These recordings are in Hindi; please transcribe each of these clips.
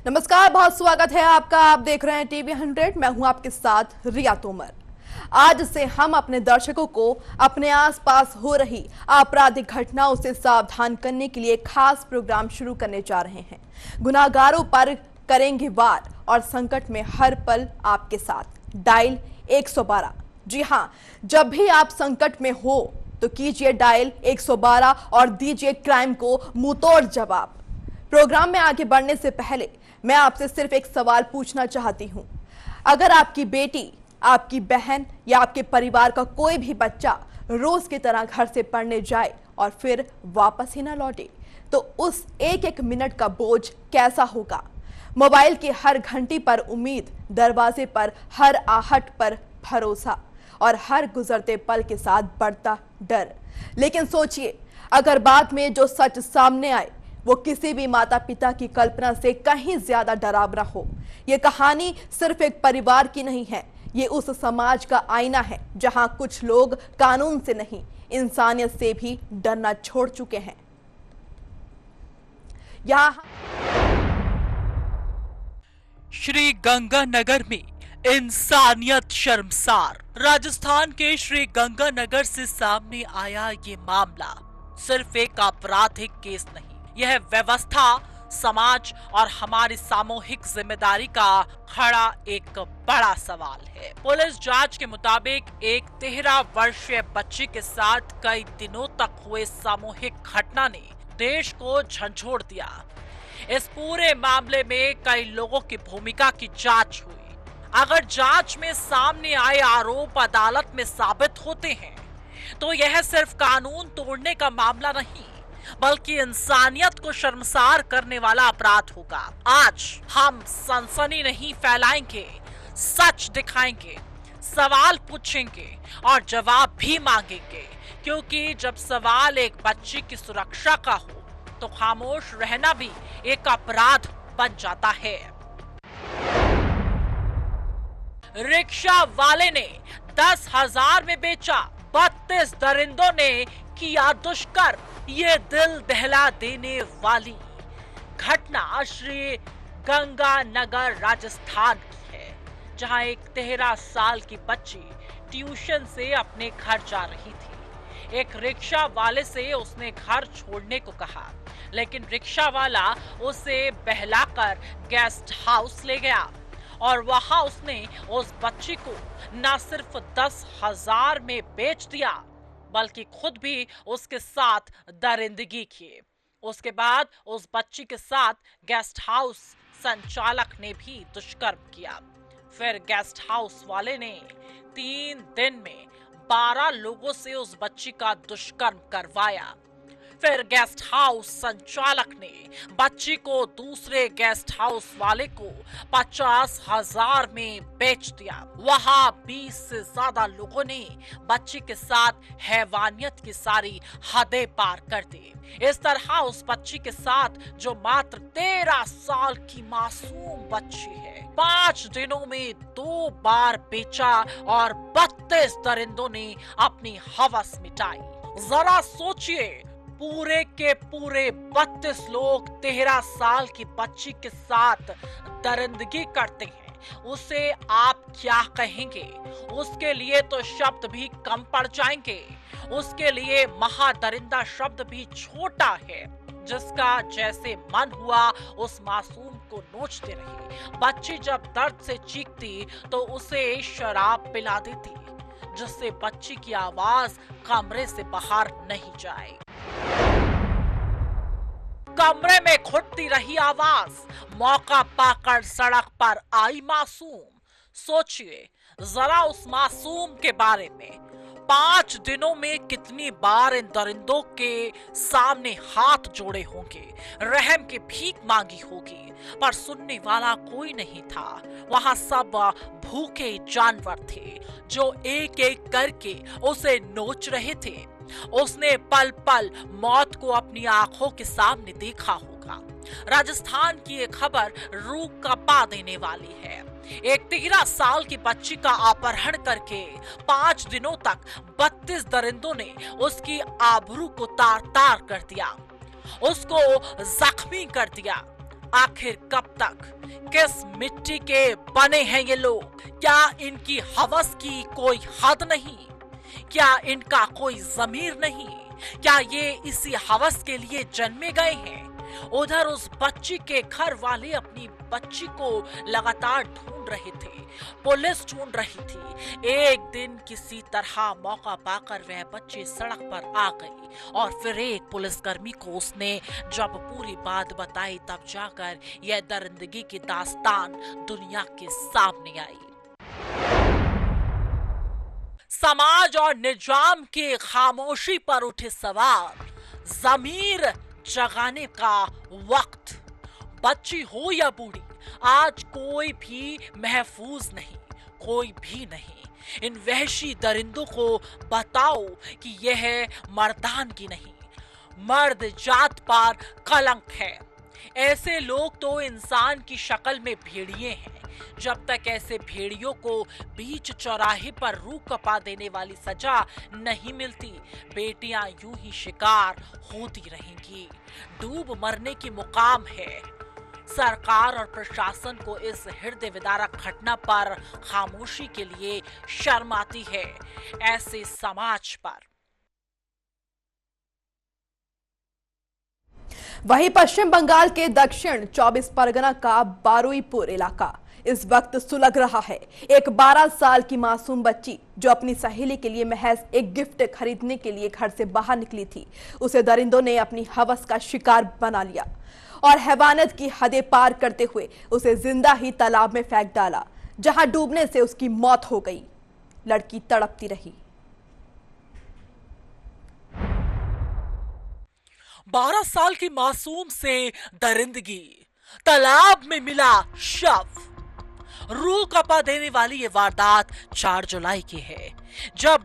नमस्कार, बहुत स्वागत है आपका। आप देख रहे हैं टीवी 100। मैं हूं आपके साथ रिया तोमर। आज से हम अपने दर्शकों को अपने आसपास हो रही आपराधिक घटनाओं से सावधान करने के लिए खास प्रोग्राम शुरू करने जा रहे हैं। गुनाहगारों पर करेंगे वार और संकट में हर पल आपके साथ। डायल 112। जी हां, जब भी आप संकट में हो तो कीजिए डायल 112 और दीजिए क्राइम को मुंहतोड़ जवाब। प्रोग्राम में आगे बढ़ने से पहले मैं आपसे सिर्फ एक सवाल पूछना चाहती हूं। अगर आपकी बेटी, आपकी बहन या आपके परिवार का कोई भी बच्चा रोज की तरह घर से पढ़ने जाए और फिर वापस ही ना लौटे, तो उस एक एक मिनट का बोझ कैसा होगा? मोबाइल की हर घंटी पर उम्मीद, दरवाजे पर हर आहट पर भरोसा और हर गुजरते पल के साथ बढ़ता डर। लेकिन सोचिए, अगर बाद में जो सच सामने आए वो किसी भी माता पिता की कल्पना से कहीं ज्यादा डरावना हो। ये कहानी सिर्फ एक परिवार की नहीं है, ये उस समाज का आईना है जहां कुछ लोग कानून से नहीं, इंसानियत से भी डरना छोड़ चुके हैं। यहाँ श्री गंगानगर में इंसानियत शर्मसार। राजस्थान के श्री गंगानगर से सामने आया ये मामला सिर्फ एक आपराधिक केस नहीं, यह व्यवस्था, समाज और हमारी सामूहिक जिम्मेदारी का खड़ा एक बड़ा सवाल है। पुलिस जांच के मुताबिक एक 13 वर्षीय बच्ची के साथ कई दिनों तक हुए सामूहिक घटना ने देश को झंझोड़ दिया। इस पूरे मामले में कई लोगों की भूमिका की जांच हुई। अगर जांच में सामने आए आरोप अदालत में साबित होते हैं तो यह सिर्फ कानून तोड़ने का मामला नहीं, बल्कि इंसानियत को शर्मसार करने वाला अपराध होगा। आज हम सनसनी नहीं फैलाएंगे, सच दिखाएंगे, सवाल पूछेंगे और जवाब भी मांगेंगे, क्योंकि जब सवाल एक बच्ची की सुरक्षा का हो तो खामोश रहना भी एक अपराध बन जाता है। रिक्शा वाले ने 10,000 में बेचा, 32 दरिंदों ने किया दुष्कर्म। ये दिल दहला देने वाली घटना श्री गंगानगर राजस्थान की है, जहां एक 13 साल की बच्ची ट्यूशन से अपने घर जा रही थी। एक रिक्शा वाले से उसने घर छोड़ने को कहा, लेकिन रिक्शा वाला उसे बहलाकर गेस्ट हाउस ले गया और वहां उसने उस बच्ची को न सिर्फ 10,000 में बेच दिया, बल्कि खुद भी उसके साथ दरिंदगी की। उसके बाद उस बच्ची के साथ गेस्ट हाउस संचालक ने भी दुष्कर्म किया। फिर गेस्ट हाउस वाले ने 3 दिन में 12 लोगों से उस बच्ची का दुष्कर्म करवाया। फिर गेस्ट हाउस संचालक ने बच्ची को दूसरे गेस्ट हाउस वाले को 50,000 में बेच दिया। वहां 20 से ज्यादा लोगों ने बच्ची के साथ हैवानियत की सारी हदें पार कर दी। इस तरह उस बच्ची के साथ, जो मात्र 13 साल की मासूम बच्ची है, 5 दिनों में 2 बार बेचा और 32 दरिंदों ने अपनी हवस मिटाई। जरा सोचिए, पूरे के पूरे 32 लोग 13 साल की बच्ची के साथ दरिंदगी करते हैं। उसे आप क्या कहेंगे? उसके लिए तो शब्द भी कम पड़ जाएंगे। उसके लिए महादरिंदा शब्द भी छोटा है। जिसका जैसे मन हुआ उस मासूम को नोचते रहे। बच्ची जब दर्द से चीखती तो उसे शराब पिला देती, जिससे बच्ची की आवाज कमरे से बाहर नहीं जाए। कमरे में घुटती रही आवाज, मौका पाकर सड़क पर आई मासूम। सोचिए जरा उस मासूम के बारे में। 5 दिनों में कितनी बार इन दरिंदों के सामने हाथ जोड़े होंगे, रहम की भीख मांगी होगी, पर सुनने वाला कोई नहीं था। वहां सब भूखे जानवर थे जो एक एक करके उसे नोच रहे थे। उसने पल पल मौत को अपनी आंखों के सामने देखा होगा। राजस्थान की ये खबर रूह कंपा देने वाली है। एक 13 साल की बच्ची का अपहरण करके 5 दिनों तक 32 दरिंदों ने उसकी आबरू को तार तार कर दिया, उसको जख्मी कर दिया। आखिर कब तक? किस मिट्टी के बने हैं ये लोग? क्या इनकी हवस की कोई हद नहीं? क्या इनका कोई ज़मीर नहीं? क्या ये इसी हवस के लिए जन्मे गए हैं? उधर उस बच्ची के घर वाले अपनी बच्ची को लगातार ढूंढ रहे थे, पुलिस ढूंढ रही थी। एक दिन किसी तरह मौका पाकर वह बच्ची सड़क पर आ गई और फिर एक पुलिसकर्मी को उसने जब पूरी बात बताई, तब जाकर यह दरिंदगी की दास्तान दुनिया के सामने आई। समाज और निजाम की खामोशी पर उठे सवाल, ज़मीर जगाने का वक्त। बच्ची हो या बूढ़ी, आज कोई भी महफूज नहीं, कोई भी नहीं। इन वहशी दरिंदों को बताओ कि यह मर्दानगी नहीं, मर्द जात पर कलंक है। ऐसे लोग तो इंसान की शक्ल में भेड़िए हैं। जब तक ऐसे भेड़ियों को बीच चौराहे पर रूह कपा देने वाली सजा नहीं मिलती, बेटियां यूं ही शिकार होती रहेंगी। डूब मरने की मुकाम है। सरकार और प्रशासन को इस हृदय विदारक घटना पर खामोशी के लिए शर्म आती है। ऐसे समाज पर वहीं पश्चिम बंगाल के दक्षिण 24 परगना का बारुईपुर इलाका इस वक्त सुलग रहा है। एक 12 साल की मासूम बच्ची जो अपनी सहेली के लिए महज एक गिफ्ट खरीदने के लिए घर से बाहर निकली थी, उसे दरिंदों ने अपनी हवस का शिकार बना लिया और हैवानियत की हदें पार करते हुए उसे जिंदा ही तालाब में फेंक डाला, जहां डूबने से उसकी मौत हो गई। लड़की तड़पती रही। 12 साल की मासूम से दरिंदगी, तालाब में मिला शव। रूह कपा देने वाली ये वारदात 4 जुलाई की है, जब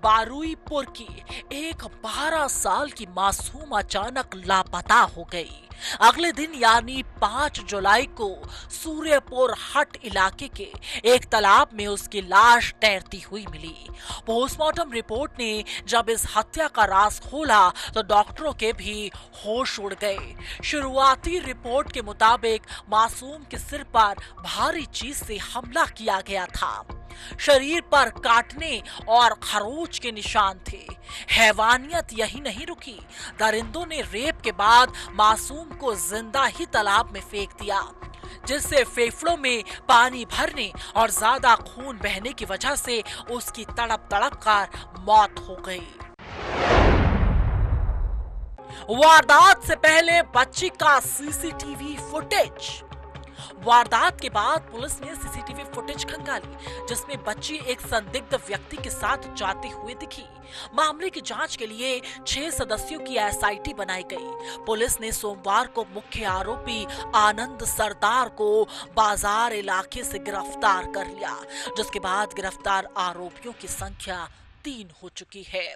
बारुईपुर की एक 12 साल की मासूम अचानक लापता हो गई। अगले दिन यानी 5 जुलाई को सूर्यपुर हट इलाके के एक तालाब में उसकी लाश तैरती हुई मिली। पोस्टमार्टम रिपोर्ट ने जब इस हत्या का राज खोला तो डॉक्टरों के भी होश उड़ गए। शुरुआती रिपोर्ट के मुताबिक मासूम के सिर पर भारी चीज से हमला किया गया था। शरीर पर काटने और खरोच के निशान थे। हैवानियत यही नहीं रुकी, दरिंदों ने रेप के बाद मासूम को जिंदा ही तालाब में फेंक दिया, जिससे फेफड़ों में पानी भरने और ज्यादा खून बहने की वजह से उसकी तड़प तड़प कर मौत हो गई। वारदात से पहले बच्ची का सीसीटीवी फुटेज। वारदात के बाद पुलिस ने सीसीटीवी फुटेज खंगाली, जिसमें बच्ची एक संदिग्ध व्यक्ति के साथ जाते हुए दिखी। मामले की जांच के लिए 6 सदस्यों की एसआईटी बनाई गई। पुलिस ने सोमवार को मुख्य आरोपी आनंद सरदार को बाजार इलाके से गिरफ्तार कर लिया, जिसके बाद गिरफ्तार आरोपियों की संख्या 3 हो चुकी है।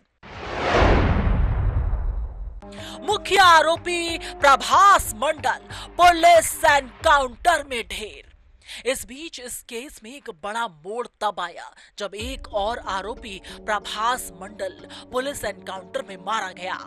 मुख्य आरोपी प्रभास मंडल पुलिस एनकाउंटर में ढेर। इस बीच इस केस में एक बड़ा मोड़ तब आया जब एक और आरोपी प्रभास मंडल पुलिस एनकाउंटर में मारा गया।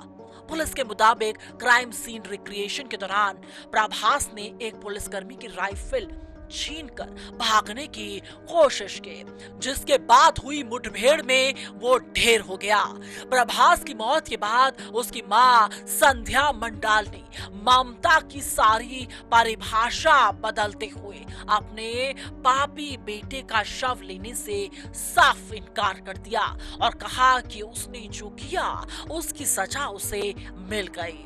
पुलिस के मुताबिक क्राइम सीन रिक्रिएशन के दौरान प्रभास ने एक पुलिसकर्मी की राइफल छीनकर भागने की कोशिश की, जिसके बाद हुई मुठभेड़ में वो ढेर हो गया। प्रभास की मौत के बाद उसकी मां संध्या मंडाल ने ममता की सारी परिभाषा बदलते हुए अपने पापी बेटे का शव लेने से साफ इनकार कर दिया और कहा कि उसने जो किया उसकी सजा उसे मिल गई।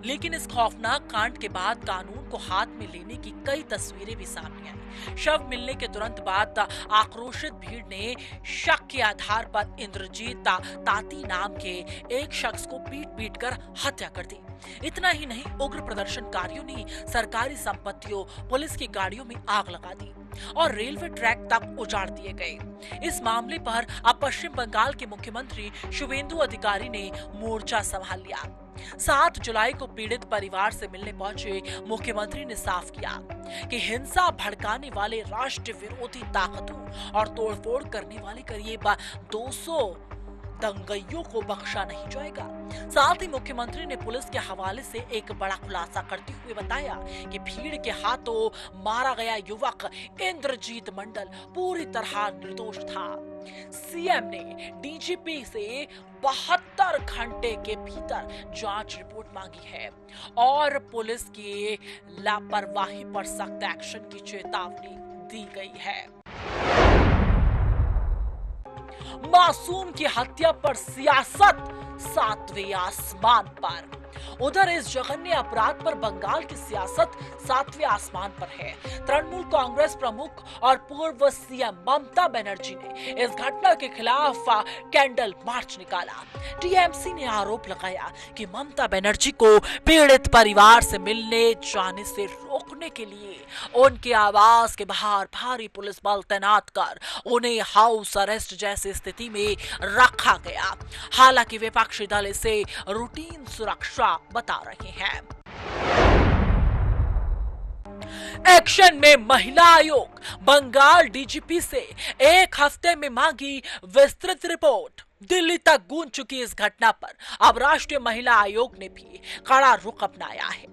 लेकिन इस खौफनाक कांड के बाद कानून को हाथ में लेने की कई तस्वीरें भी सामने आई। शव मिलने के तुरंत बाद आक्रोशित भीड़ ने शक के आधार पर इंद्रजीत ताती नाम के एक शख्स को पीट कर हत्या कर दी। इतना ही नहीं, उग्र प्रदर्शनकारियों ने सरकारी संपत्तियों, पुलिस की गाड़ियों में आग लगा दी और रेलवे ट्रैक तक उजाड़ दिए गए। इस मामले पर अब पश्चिम बंगाल के मुख्यमंत्री शुभेंदु अधिकारी ने मोर्चा संभाल लिया। 7 जुलाई को पीड़ित परिवार से मिलने पहुंचे मुख्यमंत्री ने साफ किया कि हिंसा भड़काने वाले राष्ट्र विरोधी ताकतों और तोड़फोड़ करने वाले करीब 200 दंगइयों को बख्शा नहीं जाएगा। साथ ही मुख्यमंत्री ने पुलिस के हवाले से एक बड़ा खुलासा करते हुए बताया कि भीड़ के हाथों मारा गया युवक इंद्रजीत मंडल पूरी तरह निर्दोष था। सीएम ने डीजीपी से 72 घंटे के भीतर जांच रिपोर्ट मांगी है और पुलिस की लापरवाही पर सख्त एक्शन की चेतावनी दी गई है। मासूम की हत्या पर सियासत 7वें आसमान पर। उधर इस जघन्य अपराध पर बंगाल की सियासत 7वें आसमान पर है। तृणमूल कांग्रेस प्रमुख और पूर्व सीएम ममता बनर्जी ने इस घटना के खिलाफ कैंडल मार्च निकाला। टीएमसी ने आरोप लगाया कि ममता बनर्जी को पीड़ित परिवार से मिलने जाने से रोकने के लिए उनके आवास के बाहर भारी पुलिस बल तैनात कर उन्हें हाउस अरेस्ट जैसी स्थिति में रखा गया। हालांकि विपक्षी दल इसे रूटीन सुरक्षा बता रहे हैं। एक्शन में महिला आयोग बंगाल डीजीपी से 1 हफ्ते में मांगी विस्तृत रिपोर्ट। दिल्ली तक गूंज चुकी इस घटना पर अब राष्ट्रीय महिला आयोग ने भी कड़ा रुख अपनाया है।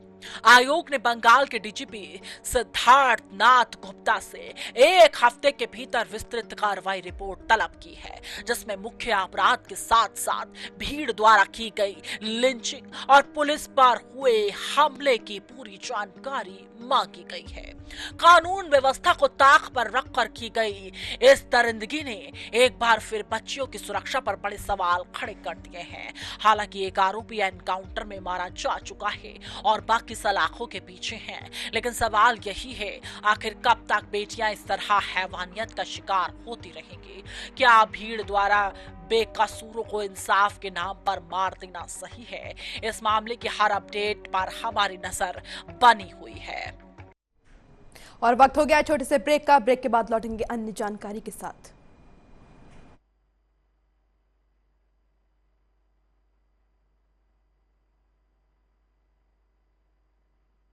आयोग ने बंगाल के डीजीपी सिद्धार्थ नाथ गुप्ता से 1 हफ्ते के भीतर विस्तृत कार्रवाई रिपोर्ट तलब की है, जिसमें मुख्य अपराध के साथ साथ भीड़ द्वारा की गई लिंचिंग और पुलिस पर हुए हमले की पूरी जानकारी मांगी गई है। कानून व्यवस्था को ताक पर रखकर की गई इस दरिंदगी ने एक बार फिर बच्चियों की सुरक्षा पर बड़े सवाल खड़े कर दिए हैं। हालांकि एक आरोपी एनकाउंटर में मारा जा चुका है और बाकी सलाखों के पीछे हैं, लेकिन सवाल यही है आखिर कब तक बेटियां इस तरह हैवानियत का शिकार होती रहेंगी? क्या भीड़ द्वारा बेकसूरों को इंसाफ के नाम पर मार देना सही है? इस मामले की हर अपडेट पर हमारी नजर बनी हुई है। और वक्त हो गया छोटे से ब्रेक का। ब्रेक के बाद लौटेंगे अन्य जानकारी के साथ।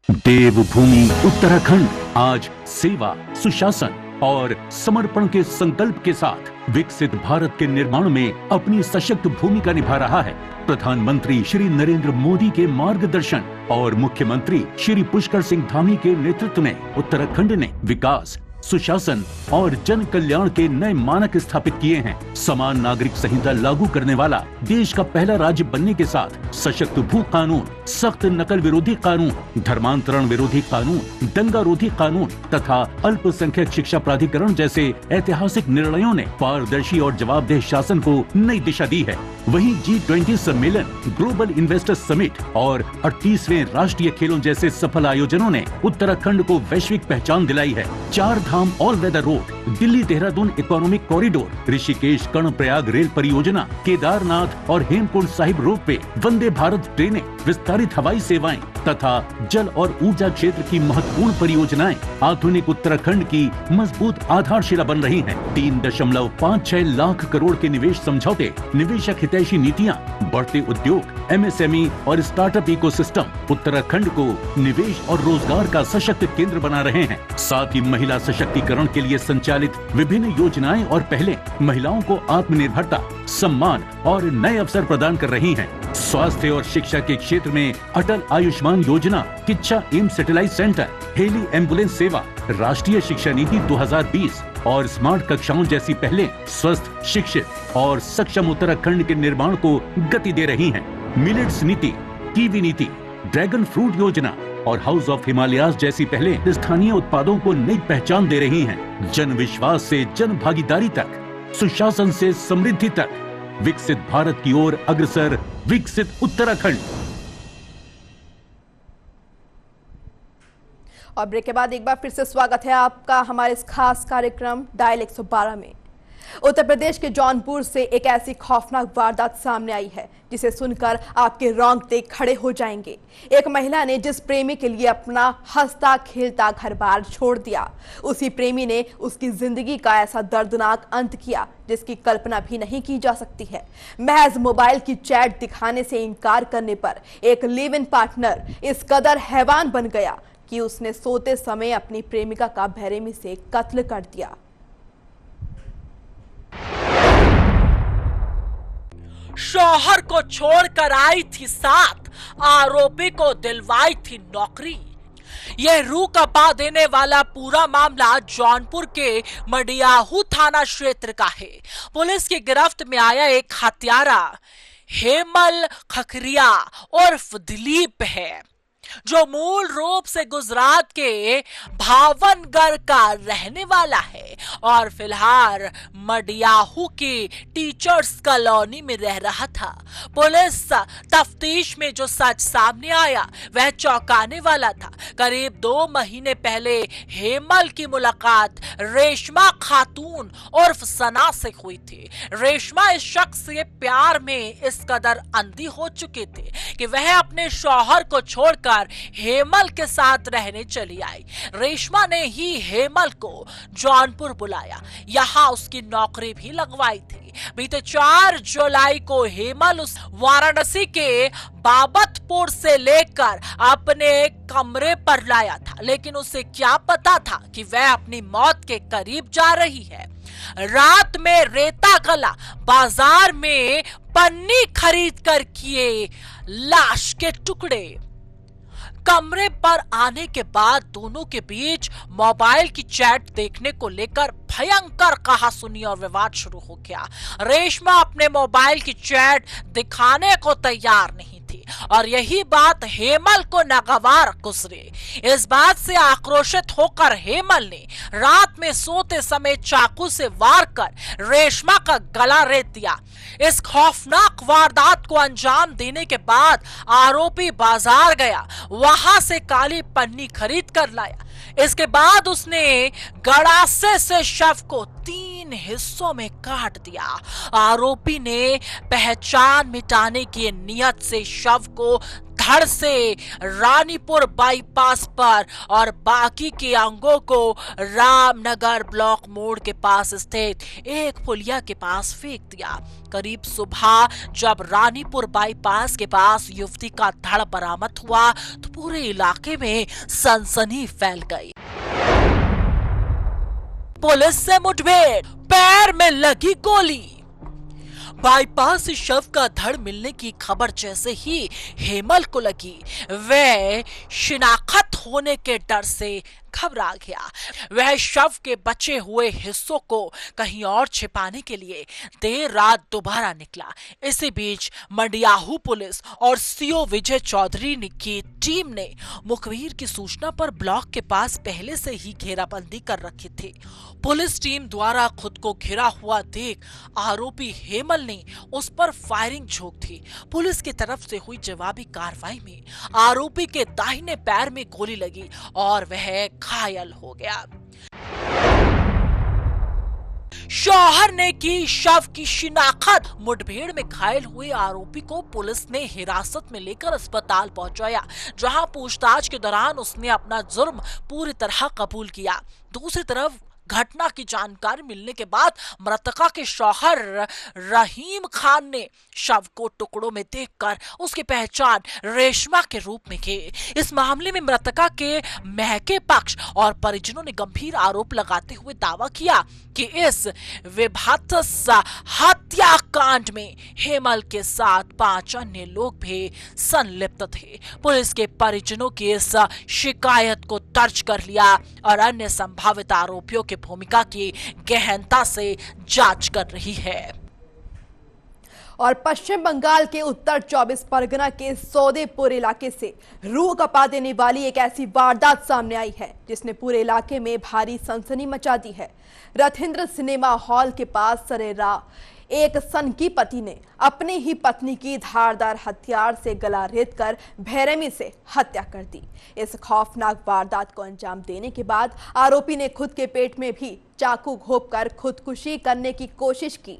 देवभूमि उत्तराखंड आज सेवा, सुशासन और समर्पण के संकल्प के साथ विकसित भारत के निर्माण में अपनी सशक्त भूमिका निभा रहा है। प्रधानमंत्री श्री नरेंद्र मोदी के मार्गदर्शन और मुख्यमंत्री श्री पुष्कर सिंह धामी के नेतृत्व में उत्तराखंड ने विकास, सुशासन और जन कल्याण के नए मानक स्थापित किए हैं। समान नागरिक संहिता लागू करने वाला देश का पहला राज्य बनने के साथ सशक्त भू कानून, सख्त नकल विरोधी कानून, धर्मांतरण विरोधी कानून, दंगा रोधी कानून तथा अल्पसंख्यक शिक्षा प्राधिकरण जैसे ऐतिहासिक निर्णयों ने पारदर्शी और जवाबदेह शासन को नई दिशा दी है। वहीं G20 सम्मेलन, ग्लोबल इन्वेस्टर समिट और 38वें राष्ट्रीय खेलों जैसे सफल आयोजनों ने उत्तराखंड को वैश्विक पहचान दिलाई है। 4 Dham all weather road, Delhi Dehradun economic corridor, Rishikesh Karnaprayag rail परियोजना, केदारनाथ और हेमकुंड साहिब रोपवे, वंदे भारत ट्रेनें, विस्तारित हवाई सेवाएं तथा जल और ऊर्जा क्षेत्र की महत्वपूर्ण परियोजनाएं आधुनिक उत्तराखंड की मजबूत आधारशिला बन रही हैं। 3.56 लाख करोड़ के निवेश समझौते, निवेशक हितैषी नीतियां, बढ़ते उद्योग, MSME और स्टार्टअप इकोसिस्टम उत्तराखंड को निवेश और रोजगार का सशक्त केंद्र बना रहे हैं। साथ ही महिला सशक्तिकरण के लिए संचालित विभिन्न योजनाएं और पहलें महिलाओं को आत्मनिर्भरता, सम्मान और नए अवसर प्रदान कर रही हैं। स्वास्थ्य और शिक्षा के क्षेत्र में Atal Ayushman Yojana, Kichha AIIMS satellite centre, heli ambulance सेवा, राष्ट्रीय शिक्षा नीति 2020 और स्मार्ट कक्षाओं जैसी पहलें स्वस्थ, शिक्षित और सक्षम उत्तराखंड के निर्माण को गति दे रही हैं। मिलेट्स नीति, कीवी नीति, ड्रैगन फ्रूट योजना और हाउस ऑफ हिमालयाज जैसी पहलें स्थानीय उत्पादों को नई पहचान दे रही हैं। जन विश्वास से जन भागीदारी तक, सुशासन से समृद्धि तक, विकसित भारत की ओर अग्रसर विकसित उत्तराखंड। और ब्रेक के बाद एक बार फिर से स्वागत है आपका हमारे इस खास कार्यक्रम डायल 112 में। उत्तर प्रदेश के जौनपुर से एक ऐसी खौफनाक वारदात सामने आई है जिसे सुनकर आपके रोंगटे खड़े हो जाएंगे। एक महिला ने जिस प्रेमी के लिए अपना हंसता खेलता घर बार छोड़ दिया, उसी प्रेमी ने उसकी जिंदगी का ऐसा दर्दनाक अंत किया जिसकी कल्पना भी नहीं की जा सकती है। महज मोबाइल की चैट दिखाने से इनकार करने पर एक लिव इन पार्टनर इस कदर हैवान बन गया कि उसने सोते समय अपनी प्रेमिका का बेरहमी से कत्ल कर दिया। शौहर को छोड़कर आई थी साथ, आरोपी को दिलवाई थी नौकरी। यह रूह कपा देने वाला पूरा मामला जौनपुर के मडियाहू थाना क्षेत्र का है। पुलिस की गिरफ्त में आया एक हत्यारा हेमल खखरिया उर्फ दिलीप है, जो मूल रूप से गुजरात के भावनगर का रहने वाला है और फिलहाल मडियाहू की टीचर्स कॉलोनी में रह रहा था। पुलिस तफ्तीश में जो सच सामने आया वह चौंकाने वाला था। करीब 2 महीने पहले हेमल की मुलाकात रेशमा खातून उर्फ सना से हुई थी। रेशमा इस शख्स से प्यार में इस कदर अंधी हो चुके थे कि वह अपने शौहर को छोड़कर हेमल के साथ रहने चली आई। रेशमा ने ही हेमल को जौनपुर बुलाया, यहाँ उसकी नौकरी भी लगवाई थी। बीते 4 जुलाई को हेमल उस वाराणसी के बाबतपुर से लेकर अपने कमरे पर लाया था, लेकिन उसे क्या पता था कि वह अपनी मौत के करीब जा रही है। रात में रेता गला बाजार में पन्नी खरीद कर किए लाश के टुकड़े। कमरे पर आने के बाद दोनों के बीच मोबाइल की चैट देखने को लेकर भयंकर कहासुनी और विवाद शुरू हो गया। रेशमा अपने मोबाइल की चैट दिखाने को तैयार नहीं थी और यही बात हेमल को नागवार गुजरी। इस बात से आक्रोशित होकर हेमल ने रात में सोते समय चाकू से वार कर रेशमा का गला रेत दिया। इस खौफनाक वारदात को अंजाम देने के बाद आरोपी बाजार गया, वहां से काली पन्नी खरीद कर लाया। इसके बाद उसने गड़ासे से शव को 3 हिस्सों में काट दिया। आरोपी ने पहचान मिटाने की नियत से शव को धड़ से रानीपुर बाईपास पर और बाकी के अंगों को रामनगर ब्लॉक मोड़ के पास स्थित एक पुलिया के पास फेंक दिया। करीब सुबह जब रानीपुर बाईपास के पास युवती का धड़ बरामद हुआ तो पूरे इलाके में सनसनी फैल गई। पुलिस से मुठभेड़, पैर में लगी गोली। बाईपास से शव का धड़ मिलने की खबर जैसे ही हेमल को लगी, वह शिनाख्त होने के डर से घबरा गया। वह शव के बचे हुए हिस्सों को कहीं और छिपाने के लिए देर रात दोबारा निकला। इसी बीच मडियाहू पुलिस और सीओ विजय चौधरी की टीम ने मुखबिर की सूचना पर ब्लॉक के पास पहले से ही घेराबंदी कर रखी थी। पुलिस टीम द्वारा खुद को घिरा हुआ देख आरोपी हेमल ने उस पर फायरिंग झोंक दी। पुलिस की तरफ से हुई जवाबी कार्रवाई में आरोपी के दाहिने पैर में गोली लगी और वह घायल हो गया। शौहर ने की शव की शिनाख्त। मुठभेड़ में घायल हुए आरोपी को पुलिस ने हिरासत में लेकर अस्पताल पहुंचाया, जहां पूछताछ के दौरान उसने अपना जुर्म पूरी तरह कबूल किया। दूसरी तरफ घटना की जानकारी मिलने के बाद मृतका के शौहर रहीम खान ने शव को टुकड़ों में देखकर उसकी पहचान रेशमा के रूप में की। इस मामले में मृतका के महके पक्ष और परिजनों ने गंभीर आरोप लगाते हुए दावा किया कि इस विभत्स हत्याकांड में हेमल के साथ 5 अन्य लोग भी संलिप्त थे। पुलिस के परिजनों की इस शिकायत को दर्ज कर लिया और अन्य संभावित आरोपियों की भूमिका की गहनता से जांच कर रही है। और पश्चिम बंगाल के उत्तर 24 परगना के सौदेपुर इलाके से रूह कपा देने वाली एक ऐसी वारदात सामने आई है जिसने पूरे इलाके में भारी सनसनी मचा दी है। रथिंद्र सिनेमा हॉल के पास सरेरा एक सनकी पति ने अपनी ही पत्नी की धारदार हथियार से गला रेतकर बेरहमी से हत्या कर दी। इस खौफनाक वारदात को अंजाम देने के बाद आरोपी ने खुद के पेट में भी चाकू घोंपकर खुदकुशी करने की कोशिश की।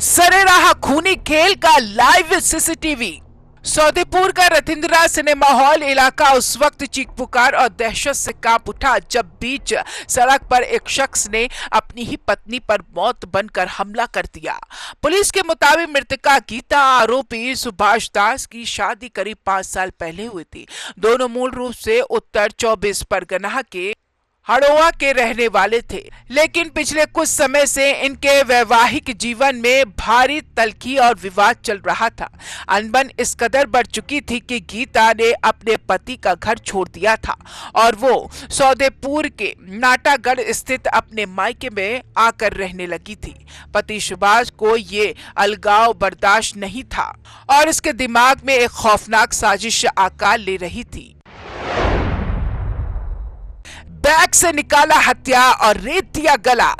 सरेराह खूनी खेल का लाइव सीसीटीवी। सौदेपुर का रथिंद्रा सिनेमा हॉल इलाका उस वक्त चीख पुकार और दहशत से कांप उठा जब बीच सड़क पर एक शख्स ने अपनी ही पत्नी पर मौत बनकर हमला कर दिया। पुलिस के मुताबिक मृतका गीता आरोपी सुभाष दास की शादी करीब 5 साल पहले हुई थी। दोनों मूल रूप से उत्तर 24 परगना के हड़ोआ के रहने वाले थे, लेकिन पिछले कुछ समय से इनके वैवाहिक जीवन में भारी तल्खी और विवाद चल रहा था। अनबन इस कदर बढ़ चुकी थी कि गीता ने अपने पति का घर छोड़ दिया था और वो सौदेपुर के नाटागढ़ स्थित अपने मायके में आकर रहने लगी थी। पति सुभाष को ये अलगाव बर्दाश्त नहीं था और इसके दिमाग में एक खौफनाक साजिश आकार ले रही थी। बैग से निकाला हथियार और रेत दिया गला।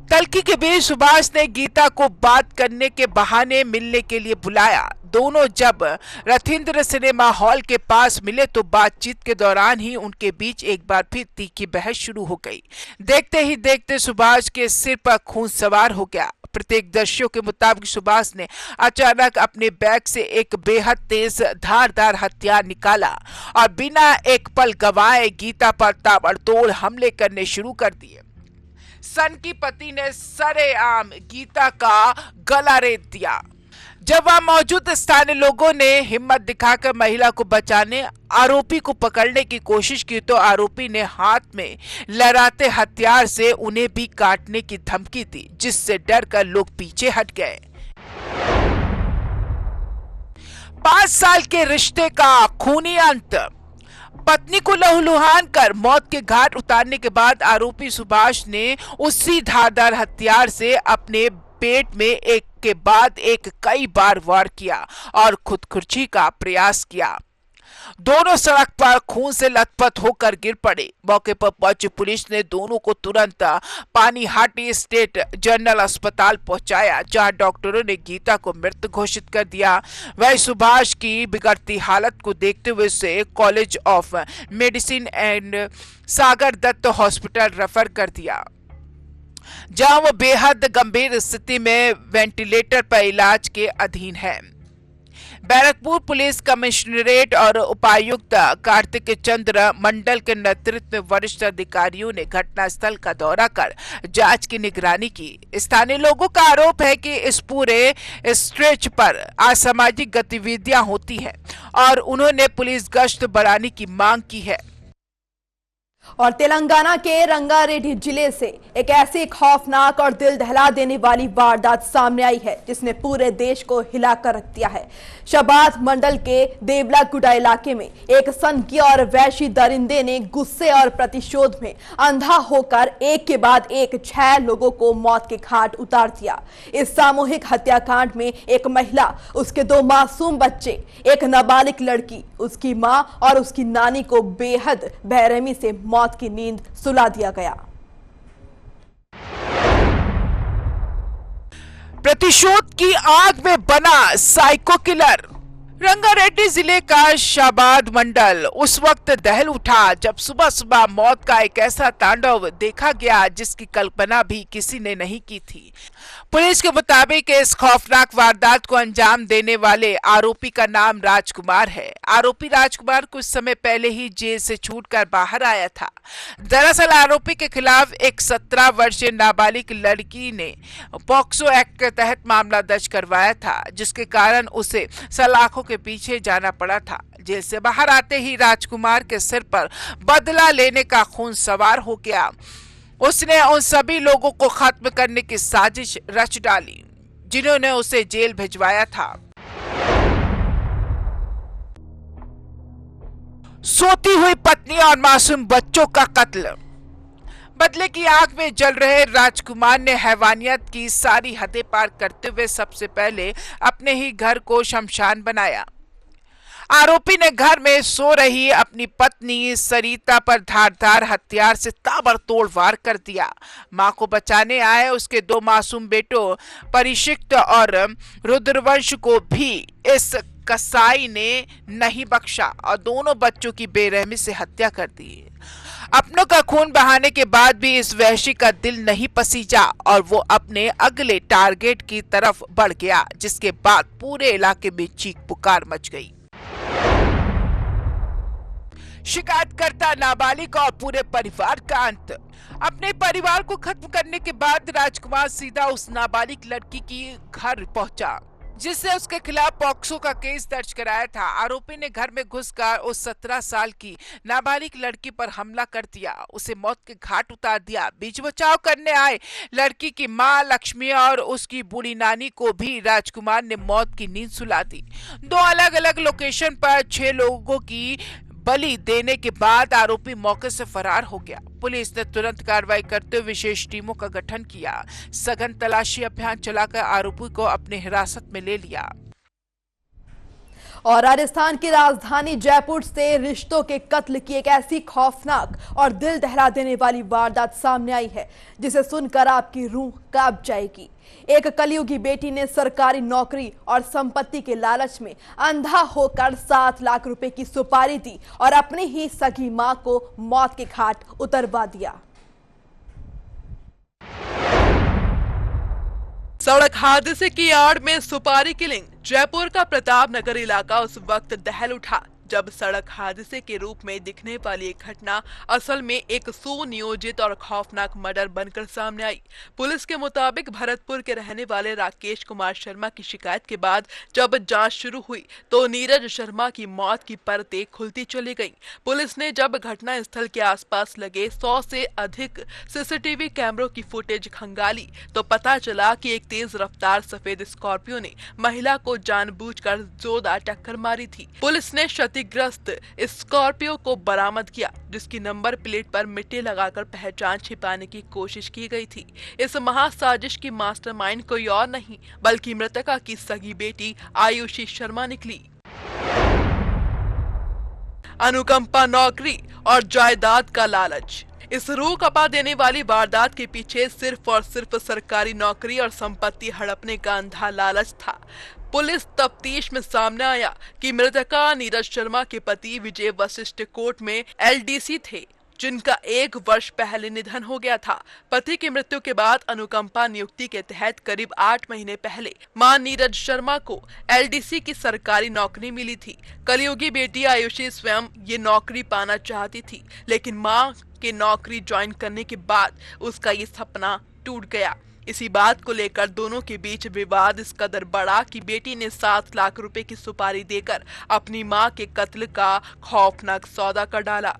तल्खी के बीच सुभाष ने गीता को बात करने के बहाने मिलने के लिए बुलाया। दोनों जब रथिंद्र सिनेमा हॉल के पास मिले तो बातचीत के दौरान ही उनके बीच एक बार फिर तीखी बहस शुरू हो गई। देखते ही देखते सुभाष के सिर पर खून सवार हो गया। प्रत्यक्षदर्शियों के मुताबिक सुभाष ने अचानक अपने बैग से एक बेहद तेज धारदार हथियार निकाला और बिना एक पल गवाए गीता पर ताबड़तोड़ हमले करने शुरू कर दिए। सन की पति ने सरेआम गीता का गला रेत दिया। जब वहां मौजूद स्थानीय लोगों ने हिम्मत दिखाकर महिला को बचाने आरोपी को पकड़ने की कोशिश की तो आरोपी ने हाथ में लहराते हथियार से उन्हें भी काटने की धमकी दी, जिससे डरकर लोग पीछे हट गए। 5 साल के रिश्ते का खूनी अंत। पत्नी को लहूलुहान कर मौत के घाट उतारने के बाद आरोपी सुभाष ने उसी धारदार हथियार से अपने पेट में एक के बाद एक कई बार वार किया और खुदकुशी का प्रयास किया। दोनों सड़क पर खून से लथपथ होकर गिर पड़े। मौके पर पहुंची पुलिस ने दोनों को तुरंत पानीहाटी स्टेट जनरल अस्पताल पहुंचाया, जहां डॉक्टरों ने गीता को मृत घोषित कर दिया। वही सुभाष की बिगड़ती हालत को देखते हुए उसे college of medicine and Sagar Dutt hospital refer कर दिया, जहां वो बेहद गंभीर स्थिति में वेंटिलेटर पर इलाज के अधीन है। बैरकपुर पुलिस कमिश्नरेट और उपायुक्त कार्तिक चंद्र मंडल के नेतृत्व में वरिष्ठ अधिकारियों ने घटनास्थल का दौरा कर जांच की निगरानी की। स्थानीय लोगों का आरोप है कि इस पूरे स्ट्रेच पर असामाजिक गतिविधियां होती हैं और उन्होंने पुलिस गश्त बढ़ाने की मांग की है। और तेलंगाना के रंगारेड्डी जिले से एक ऐसी खौफनाक और दिल दहला देने वाली वारदात सामने आई है जिसने पूरे देश को हिलाकर रख दिया है। शबाद मंडल के देवलागुडा इलाके में एक सनकी और वैशी दरिंदे ने गुस्से और प्रतिशोध में अंधा होकर एक के बाद एक 6 लोगों को मौत के घाट उतार दिया। इस सामूहिक हत्याकांड में एक महिला, उसके 2 मासूम बच्चे, एक नाबालिग लड़की, उसकी मां और उसकी नानी को बेहद बेरहमी से मौत की नींद सुला दिया गया। प्रतिशोध की आग में बना साइको किलर। रंगारेड्डी जिले का शाबाद मंडल उस वक्त दहल उठा जब सुबह सुबह मौत का एक ऐसा तांडव देखा गया जिसकी कल्पना भी किसी ने नहीं की थी। पुलिस के मुताबिक इस खौफनाक वारदात को अंजाम देने वाले आरोपी का नाम राजकुमार है। आरोपी राजकुमार कुछ समय पहले ही जेल से छूटकर बाहर आया था। दरअसल आरोपी के खिलाफ एक 17 वर्षीय नाबालिग लड़की ने पॉक्सो एक्ट के तहत मामला दर्ज करवाया था, जिसके कारण उसे सलाखों के पीछे जाना पड़ा था। जेल से बाहर आते ही राजकुमार के सिर पर बदला लेने का खून सवार हो गया। उसने उन सभी लोगों को खत्म करने की साजिश रच डाली जिन्होंने उसे जेल भिजवाया था। सोती हुई पत्नी और मासूम बच्चों का कत्ल। बदले की आग में जल रहे राजकुमार ने हैवानियत की सारी हदें पार करते हुए सबसे पहले अपने ही घर को शमशान बनाया। आरोपी ने घर में सो रही अपनी पत्नी सरिता पर धारदार हथियार से ताबड़तोड़ वार कर दिया। मां को बचाने आए उसके 2 मासूम बेटों परिशिक्त और रुद्रवंश को भी इस कसाई ने नहीं बख्शा और दोनों बच्चों की बेरहमी से हत्या कर दी। अपनों का खून बहाने के बाद भी इस वहशी का दिल नहीं पसीजा और वो अपने अगले टारगेट की तरफ बढ़ गया, जिसके बाद पूरे इलाके में चीख पुकार मच गई। शिकायतकर्ता नाबालिग और पूरे परिवार का अंत। अपने परिवार को खत्म करने के बाद राजकुमार सीधा उस नाबालिग लड़की की घर पहुंचा जिससे उसके खिलाफ पॉक्सो का केस दर्ज कराया था। आरोपी ने घर में घुसकर उस 17 साल की नाबालिग लड़की पर हमला कर दिया, उसे मौत के घाट उतार दिया। बीच बचाव करने आए लड़की की मां लक्ष्मी और उसकी बूढ़ी नानी को भी राजकुमार ने मौत की नींद सुला दी। 2 अलग अलग लोकेशन पर 6 लोगों की बलि देने के बाद आरोपी मौके से फरार हो गया। पुलिस ने तुरंत कार्रवाई करते हुए विशेष टीमों का गठन किया, सघन तलाशी अभियान चलाकर आरोपी को अपने हिरासत में ले लिया। और राजस्थान की राजधानी जयपुर से रिश्तों के कत्ल की एक ऐसी खौफनाक और दिल दहला देने वाली वारदात सामने आई है जिसे सुनकर आपकी रूह कांप जाएगी। एक कलयुगी बेटी ने सरकारी नौकरी और संपत्ति के लालच में अंधा होकर 7 लाख रुपए की सुपारी दी और अपनी ही सगी मां को मौत के घाट उतरवा दिया। सड़क हादसे की आड़ में सुपारी किलिंग। जयपुर का प्रताप नगर इलाका उस वक्त दहल उठा जब सड़क हादसे के रूप में दिखने वाली एक घटना असल में एक सुनियोजित और खौफनाक मर्डर बनकर सामने आई। पुलिस के मुताबिक भरतपुर के रहने वाले राकेश कुमार शर्मा की शिकायत के बाद जब जांच शुरू हुई तो नीरज शर्मा की मौत की परतें खुलती चली गईं। पुलिस ने जब घटना स्थल के आसपास लगे 100 से अधिक सीसीटीवी कैमरों की फुटेज खंगाली तो पता चला कि एक तेज रफ्तार सफेद स्कॉर्पियो ने महिला को जानबूझकर जोरदार टक्कर मारी थी। पुलिस ने क्षतिग्रस्त स्कॉर्पियो को बरामद किया जिसकी नंबर प्लेट पर मिट्टी लगाकर पहचान छिपाने की कोशिश की गई थी। इस महासाजिश की मास्टरमाइंड कोई और नहीं बल्कि मृतका की सगी बेटी आयुषी शर्मा निकली। अनुकंपा, नौकरी और जायदाद का लालच। इस रूह कपा देने वाली वारदात के पीछे सिर्फ और सिर्फ सरकारी नौकरी और संपत्ति हड़पने का अंधा लालच था। पुलिस तफ्तीश में सामने आया कि मृतका नीरज शर्मा के पति विजय वशिष्ठ कोर्ट में एलडीसी थे जिनका 1 वर्ष पहले निधन हो गया था। पति की मृत्यु के बाद अनुकंपा नियुक्ति के तहत करीब 8 महीने पहले मां नीरज शर्मा को एलडीसी की सरकारी नौकरी मिली थी। कलयुगी बेटी आयुषी स्वयं ये नौकरी पाना चाहती थी लेकिन मां के नौकरी ज्वाइन करने के बाद उसका ये सपना टूट गया। इसी बात को लेकर दोनों के बीच विवाद इस कदर बढ़ा कि बेटी ने 7 लाख रुपए की सुपारी देकर अपनी मां के कत्ल का खौफनाक सौदा कर डाला।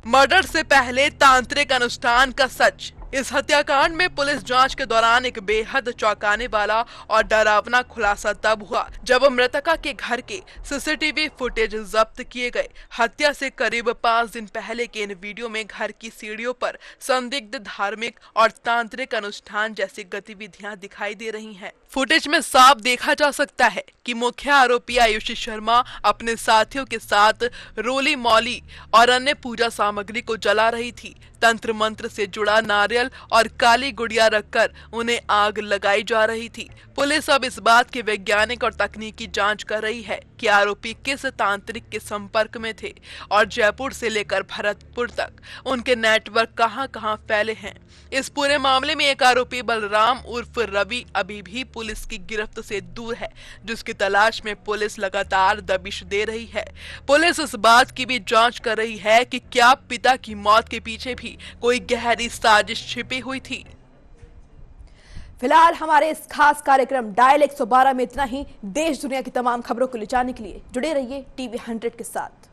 मर्डर से पहले तांत्रिक अनुष्ठान का सच। इस हत्याकांड में पुलिस जांच के दौरान एक बेहद चौंकाने वाला और डरावना खुलासा तब हुआ जब मृतका के घर के सीसीटीवी फुटेज जब्त किए गए। हत्या से करीब 5 दिन पहले के इन वीडियो में घर की सीढ़ियों पर संदिग्ध धार्मिक और तांत्रिक अनुष्ठान जैसी गतिविधियां दिखाई दे रही हैं। फुटेज में साफ देखा जा सकता है कि मुख्य आरोपी आयुषी शर्मा अपने साथियों के साथ रोली मौली और अन्य पूजा सामग्री को जला रही थी। तंत्र मंत्र से जुड़ा नारियल और काली गुड़िया रखकर उन्हें आग लगाई जा रही थी। पुलिस अब इस बात की वैज्ञानिक और तकनीकी जांच कर रही है कि आरोपी किस तांत्रिक के संपर्क में थे और जयपुर से लेकर भरतपुर तक उनके नेटवर्क कहां-कहां फैले हैं। इस पूरे मामले में एक आरोपी बलराम उर्फ रवि अभी भी पुलिस की गिरफ्त से दूर है जिसकी तलाश में पुलिस लगातार दबिश दे रही है। पुलिस इस बात की भी जांच कर रही है कि क्या पिता की मौत के पीछे भी कोई गहरी साजिश छिपी हुई थी। फिलहाल हमारे इस खास कार्यक्रम डायल 112 में इतना ही। देश दुनिया की तमाम खबरों को ले जाने के लिए जुड़े रहिए टीवी 100 के साथ।